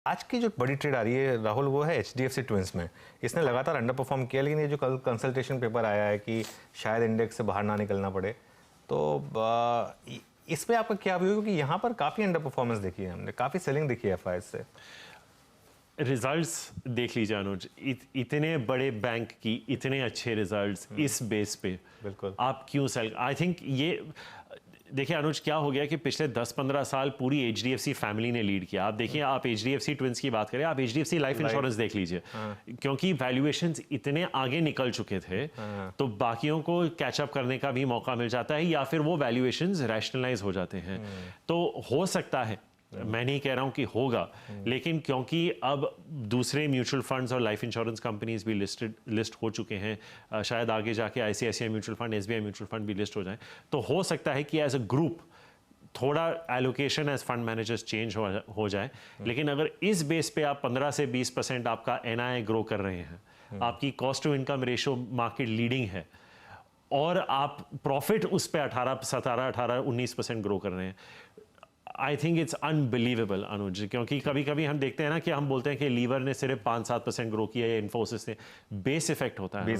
आज की जो बड़ी ट्रेड आ रही है राहुल, वो है HDFC ट्विंस में। इसने लगातार अंडर परफॉर्म किया, लेकिन ये जो कल कंसल्टेशन पेपर आया है कि शायद इंडेक्स से बाहर ना निकलना पड़े, तो इसमें आपका क्या व्यू है? क्योंकि यहाँ पर काफ़ी अंडर परफॉर्मेंस देखी है हमने, काफ़ी सेलिंग देखी है FIs से। रिजल्ट्स देख लीजिए अनुज, इतने बड़े बैंक की इतने अच्छे रिजल्ट्स इस बेस पे बिल्कुल आप क्यों सेल? आई थिंक ये देखिए अनुज, क्या हो गया कि पिछले 10-15 साल पूरी HDFC फैमिली ने लीड किया। आप देखिए, आप HDFC ट्विंस की बात करें, आप HDFC लाइफ इंश्योरेंस देख लीजिए, क्योंकि वैल्यूएशंस इतने आगे निकल चुके थे, तो बाकियों को कैचअप करने का भी मौका मिल जाता है, या फिर वो वैल्यूएशंस रैशनलाइज हो जाते हैं। तो हो सकता है, मैं नहीं कह रहा हूं कि होगा, लेकिन क्योंकि अब दूसरे म्यूचुअल फंड्स और लाइफ इंश्योरेंस कंपनीज भी लिस्ट हो चुके हैं, शायद आगे जाके ICICI mutual fund, SBI mutual fund भी लिस्ट हो जाए, तो हो सकता है कि एज अ ग्रुप थोड़ा allocation as fund managers change हो जाए। लेकिन अगर इस बेस पे आप 15 से 20% आपका NII ग्रो कर रहे हैं, आपकी cost to income ratio market leading है, और आप प्रॉफिट उस पे 19% ग्रो कर रहे हैं, आई थिंक इट्स अनबिलीवेबल अनुज। क्योंकि कभी कभी हम देखते हैं ना कि हम बोलते हैं कि लीवर ने सिर्फ 5-7% ग्रो किया है, इन्फोसिस ने, बेस इफेक्ट होता है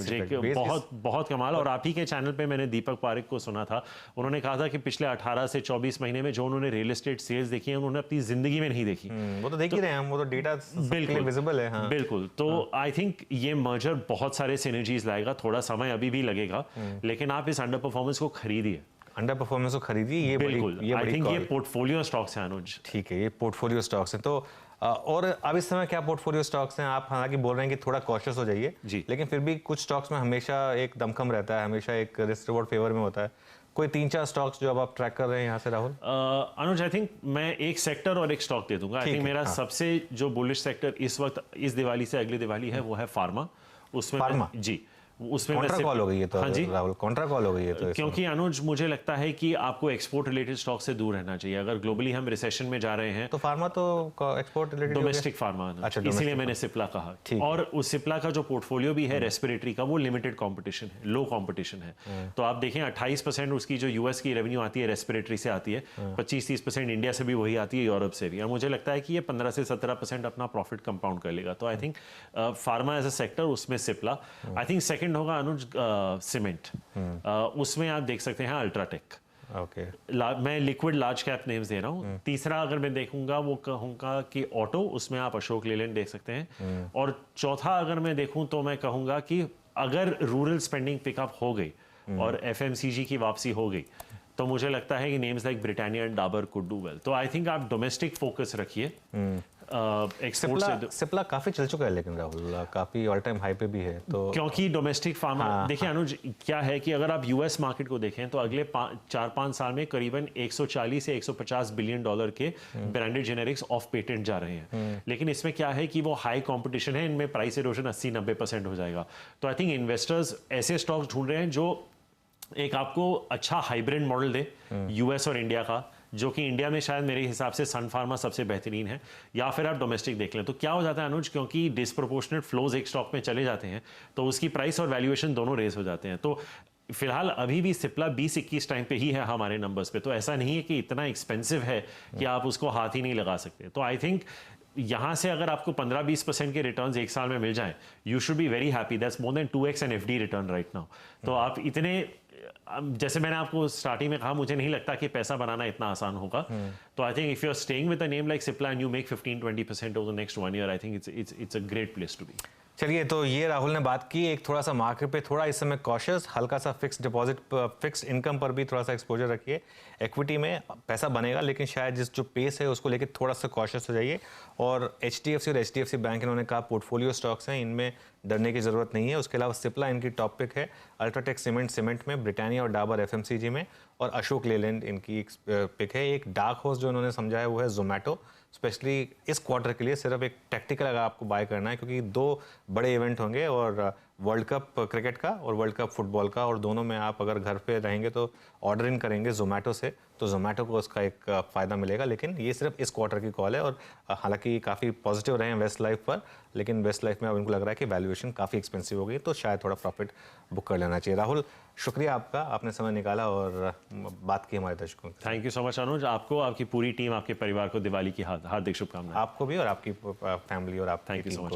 बहुत बहुत कमाल। और आप ही के चैनल पे मैंने दीपक पारेख को सुना था, उन्होंने कहा था कि पिछले 18 से 24 महीने में जो उन्होंने रियल एस्टेट सेल्स देखी है, उन्होंने अपनी जिंदगी में नहीं देखी। वो तो देख ही रहे हैं हम, वो तो डेटा बिल्कुल विजिबल है। बिल्कुल। तो आई थिंक ये मर्जर बहुत सारे सिनर्जीज लाएगा, थोड़ा समय अभी भी लगेगा, लेकिन आप इस अंडर परफॉर्मेंस को खरीदिए, अंडर परफॉर्मेंस को खरीदिए। ये बिल्कुल, ये आई थिंक ये पोर्टफोलियो स्टॉक्स हैं अनुज। ठीक है, ये पोर्टफोलियो स्टॉक्स हैं। तो और अब इस समय क्या पोर्टफोलियो स्टॉक्स हैं? आप हालांकि बोल रहे हैं कि थोड़ा कॉशियस हो जाइए, लेकिन फिर भी कुछ स्टॉक्स में हमेशा एक दमखम रहता है, हमेशा एक रिस्क रिवॉर्ड फेवर में होता है। कोई 3-4 स्टॉक्स जो अब आप ट्रैक कर रहे हैं यहाँ से राहुल? अनुज, आई थिंक मैं एक सेक्टर और एक स्टॉक दे दूंगा। आई थिंक मेरा सबसे जो बुलिश सेक्टर इस वक्त, इस दिवाली से अगली दिवाली है, वो है फार्मा। उसमें जी, उसमें कॉन्ट्रा कॉल हो गई है तो हाँ जी राहुल, कॉन्ट्रा कॉल हो गई है तो क्योंकि अनुज मुझे लगता है कि आपको एक्सपोर्ट रिलेटेड स्टॉक से दूर रहना चाहिए। अगर ग्लोबली हम रिसेशन में जा रहे हैं तो फार्मा तो एक्सपोर्ट रिलेटेड, डोमेस्टिक फार्मा, अच्छा, इसीलिए मैंने सिप्ला कहा। और उस सिप्ला का जो पोर्टफोलियो भी है रेस्पिरेटरी का, वो लिमिटेड कंपटीशन है, लो कंपटीशन है। तो आप देखें 28% उसकी जो US की रेवेन्यू आती है रेस्पिरेटरी से आती है, 25-30% इंडिया से भी वही आती है, यूरोप से भी। और मुझे लगता है कि ये 15 से 17% अपना प्रॉफिट कंपाउंड कर लेगा। तो I think pharma as a sector, उसमें सिप्ला। आई थिंक सेकंड होगा अनुज सीमेंट, उसमें आप देख सकते हैं अल्ट्राटेक। ओके, मैं लिक्विड लार्ज कैप नेम्स दे रहा हूँ। तीसरा अगर मैं देखूंगा वो कहूंगा कि ऑटो, उसमें आप अशोक लेलैंड देख सकते हैं। और चौथा अगर मैं देखूं तो मैं कहूंगा कि अगर रूरल स्पेंडिंग पिकअप हो गई और FMCG की वापसी हो गई, तो मुझे लगता है कि names like Britannia and Dabur could do well. तो आई थिंक आप डोमेस्टिक फोकस रखिए। सिप्ला काफी चल चुका है, लेकिन राहुल काफी ऑल टाइम हाई पे भी है, तो क्योंकि डोमेस्टिक फार्मा देखिए अनुज, क्या है कि अगर आप US मार्केट को देखें तो अगले 4-5 साल में करीबन 140 से 150 बिलियन डॉलर के ब्रांडेड जेनेरिक्स ऑफ पेटेंट जा रहे हैं। लेकिन इसमें क्या है कि वो हाई कंपटीशन है, इनमें प्राइस इरोजन 80-90% हो जाएगा। तो आई थिंक इन्वेस्टर्स ऐसे स्टॉक्स ढूंढ रहे हैं जो एक आपको अच्छा हाइब्रिड मॉडल दे US और इंडिया का, जो कि इंडिया में शायद मेरे हिसाब से सन फार्मा सबसे बेहतरीन है, या फिर आप डोमेस्टिक देख लें। तो क्या हो जाता है अनुज, क्योंकि डिस्प्रोपोर्शनेट फ्लोज एक स्टॉक में चले जाते हैं, तो उसकी प्राइस और वैल्यूएशन दोनों रेस हो जाते हैं। तो फिलहाल अभी भी सिप्ला 20-21 टाइम पे ही है हमारे नंबर्स पे, तो ऐसा नहीं है कि इतना एक्सपेंसिव है कि आप उसको हाथ ही नहीं लगा सकते। तो आई थिंक यहाँ से अगर आपको 15-20% के रिटर्न्स एक साल में मिल जाएं, you should be very happy. That's more than 2x an FD return right now. तो आप इतने, जैसे मैंने आपको स्टार्टिंग में कहा, मुझे नहीं लगता कि पैसा बनाना इतना आसान होगा। तो I think if you are staying with a name like Cipla and you make 15-20% over the next 1 year, I think it's a great place to be. चलिए, तो ये राहुल ने बात की एक थोड़ा सा मार्केट पे थोड़ा इस समय कॉशियस, हल्का सा फिक्स डिपॉजिट, फिक्स इनकम पर भी थोड़ा सा एक्सपोजर रखिए। इक्विटी में पैसा बनेगा, लेकिन शायद जिस जो पेस है उसको लेकर थोड़ा सा कॉशियस हो जाइए। और HDFC और HDFC बैंक इन्होंने कहा पोर्टफोलियो स्टॉक्स हैं, इनमें डरने की जरूरत नहीं है। उसके अलावा सिप्ला इनकी टॉप पिक है, अल्ट्राटेक सीमेंट में, ब्रिटानिया और डाबर FMCG में, और अशोक लेलैंड इनकी एक पिक है। एक डार्क हॉर्स जो इन्होंने समझा है वो है जोमेटो, स्पेशली इस क्वार्टर के लिए सिर्फ एक टैक्टिकल अगर आपको बाय करना है, क्योंकि 2 बड़े इवेंट होंगे और वर्ल्ड कप क्रिकेट का और वर्ल्ड कप फुटबॉल का, और दोनों में आप अगर घर पे रहेंगे तो ऑर्डर इन करेंगे जोमेटो से, तो जोमेटो को उसका एक फ़ायदा मिलेगा। लेकिन ये सिर्फ इस क्वार्टर की कॉल है, और हालांकि काफ़ी पॉजिटिव रहे हैं वेस्ट लाइफ पर, लेकिन वेस्ट लाइफ में अब उनको लग रहा है कि वैल्यूएशन काफ़ी एक्सपेंसिव हो गई, तो शायद थोड़ा प्रॉफिट बुक कर लेना चाहिए। राहुल, शुक्रिया आपका, आपने समय निकाला और बात की हमारे दर्शकों के। थैंक यू सो मच अनुज, आपको, आपकी पूरी टीम, आपके परिवार को दिवाली की हार्दिक शुभकामनाएं। आपको भी और आपकी फैमिली और आपकी थैंक यू टीम सो को मच।